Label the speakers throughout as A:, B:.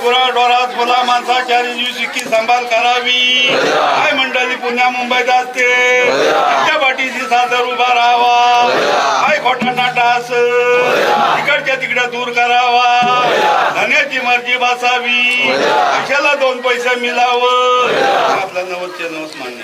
A: गुराढोरास फुला माणसाचारी जी शिक्की संभाल करावी. काय मंडळी पुण्या मुंबईत असते त्या पाठीशी सादर उभा राहावा. काय खोटा डास इकडच्या तिकडे दूर करावा. धन्याची मर्जी बसावी. पैशाला 2 पैसे मिळावं. आपला 90 मान्य.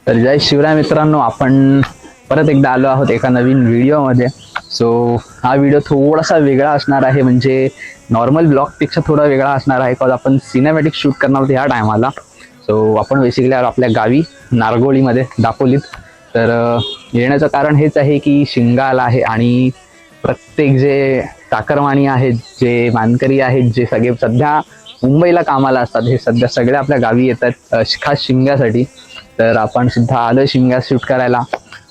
B: तर जय शिवराय मित्रांनो, आपण परत एकदा आलो आहोत एका नवीन व्हिडिओमध्ये. सो हा व्हिडिओ थोडासा वेगळा असणार आहे, म्हणजे नॉर्मल ब्लॉगपेक्षा थोडा वेगळा असणार आहे. बिकॉज आपण सिनेमॅटिक शूट करणार आहोत ह्या टायमाला. सो आपण बेसिकली आपल्या गावी नारगोळीमध्ये दापोलीत. तर येण्याचं कारण हेच आहे की शिमगा आला आहे आणि प्रत्येक जे चाकरमानी आहेत, जे मानकरी आहेत, जे सगळे सध्या मुंबईला कामाला असतात, हे सध्या सगळे आपल्या गावी येतात खास शिमग्यासाठी. तर आपण सुद्धा आलो शिमगा शूट करायला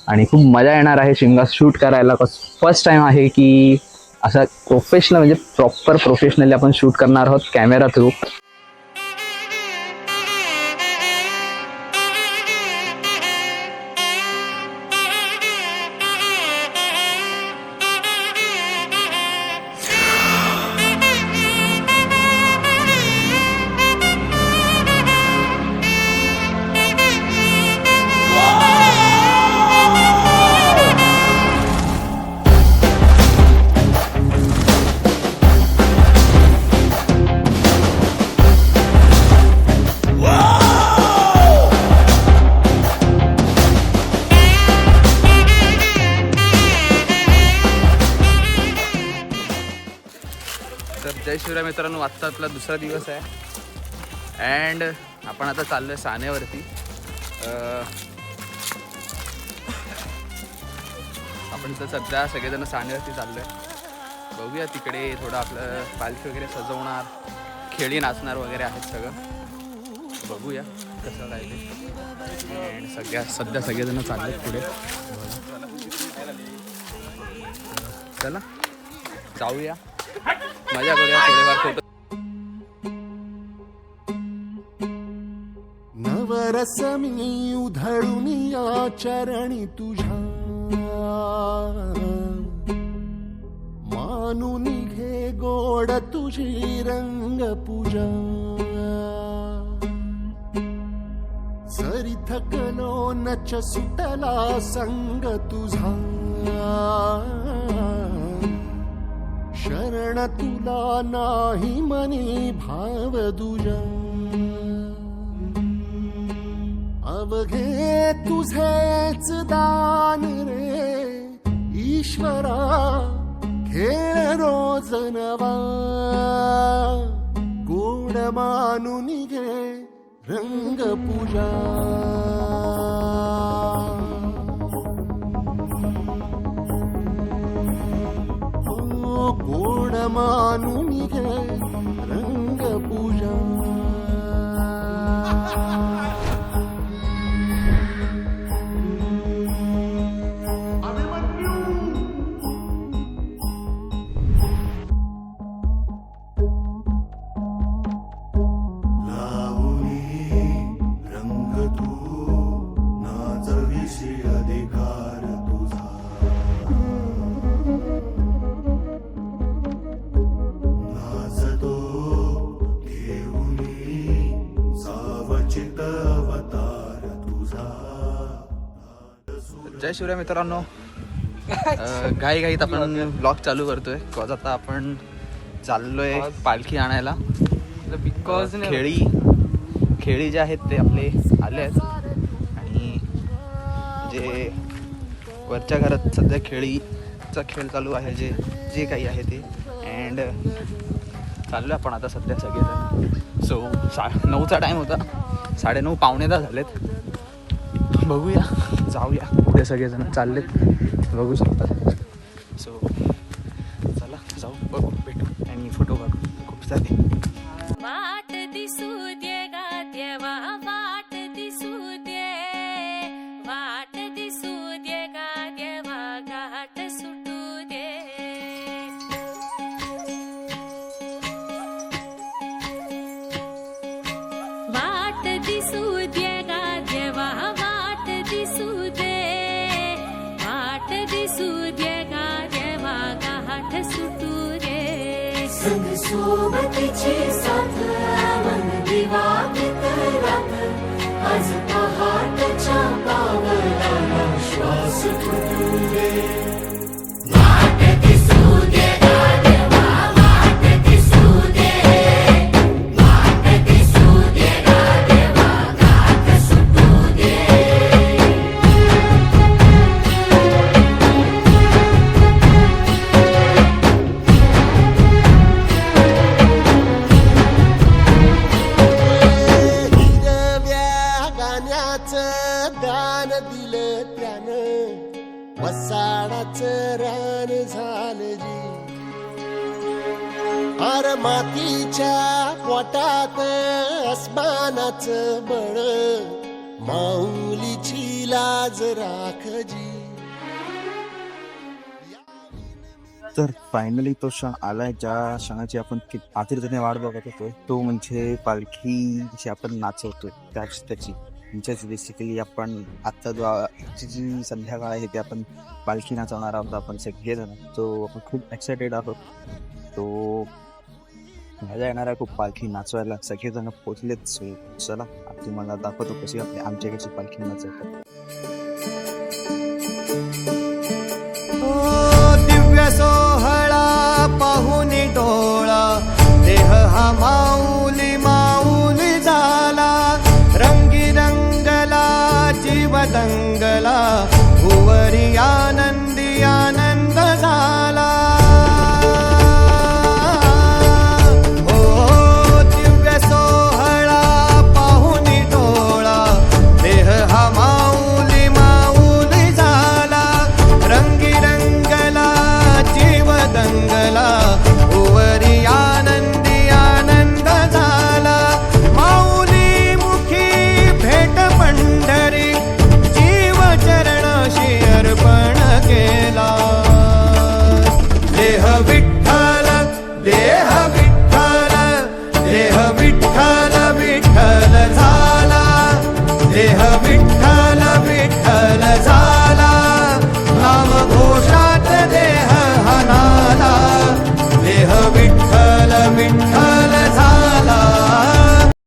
B: आणि खूप मजा येणार आहे शिमगा शूट करायला. फर्स्ट टाइम आहे की असं प्रोफेशनल, म्हणजे प्रॉपर प्रोफेशनली आपण शूट करणार आहोत कॅमेरा थ्रू. तर जय शिवराय मित्रांनो, आजचा आपला दुसरा दिवस आहे अँड आपण आता चाललो आहे सानेवरती. आपण तर सध्या सगळेजण सानेवरती चाललो आहे. बघूया तिकडे थोडं आपलं पालखी वगैरे सजवणार, खेळी नाचणार वगैरे आहेत सगळं. बघूया कसं काय ते. अँड सध्या सगळेजण चालले आहेत पुढे. चला जाऊया, मजा करूया थोडेफार फोटो.
C: नवरसमी उधळून या चरणी तुझ्या, मानून घे गोड तुझी रंग पूजा. सरी थकलो नच सुटला संग तुझा, शरण तुला नाही मनी भाव दुजा. अवघे तुझेच दान रे ईश्वरा, खेळ रोज नवा. गोड मानून घे रंग पूजा. गोड मानून घे रंग पूजा.
B: जय शिवराय मित्रांनो, घाईघाईत आपण ब्लॉग चालू करतोय. बिकॉज आता आपण चाललोय पालखी आणायला. बिकॉज खेळी जे आहेत ते आपले आले आहेत आणि जे वरच्या घरात सध्या खेळीचा खेळ चालू आहे, जे काही आहे ते. अँड चाललो आपण आता सध्या सगळेजण. सो 9चा टाईम होता, 9:30 पावणे 10 झालेत. बघूया, जाऊया. पुढे सगळेजण चाललेत, बघू शकता. सो चला जाऊ, बघू, भेटू आणि फोटो काढू खूप सारे.
D: वाट दिसू दे गा देवा, वाट दिसू दे, वाट दिसू दे गा देवा, घाट सुटू दे. वाट दिसू दे गा देवा, वाट दिसू दे, वाट दिसू दे गा देवा, घाट सुटू दे. संग सोबतीची साथ मन दिवा रात, आज पहाटच्या पावलाला श्वास फुटू दे. वाट दिसू दे गा देवा, वाट दिसू दे, वाट दिसू दे गा देवा, घाट सुटू दे.
C: दान दिलं त्यानं, वसाडाचं रान झालं जी. अर मातीच्या पोटात अस्मानाचं बळ, माऊलीची लाज राख जी.
E: तर फायनली तो क्षण आलाय, ज्या क्षणाची आपण आतुरतेने वाट बघत होतो. तो म्हणजे पालखी जी आपण नाचवतोय त्याची म्हणजेच बेसिकली आपण आत्ता जी संध्याकाळ आहे ते आपण पालखी नाचवणार आहोत आपण सगळेजण. तो आपण खूप एक्सायटेड आहोत. तो मजा येणार आहे खूप पालखी नाचवायला. सगळेजण पोचलेत. सो चला तुम्हाला दाखवतो कशी आपली आमच्याकडची पालखी नाचवतात.
F: दिव्य सोहळा पाहून डोळा, देह हा माऊली माऊली झाला. रंगी रंगला जीव दंगला, भुवरिया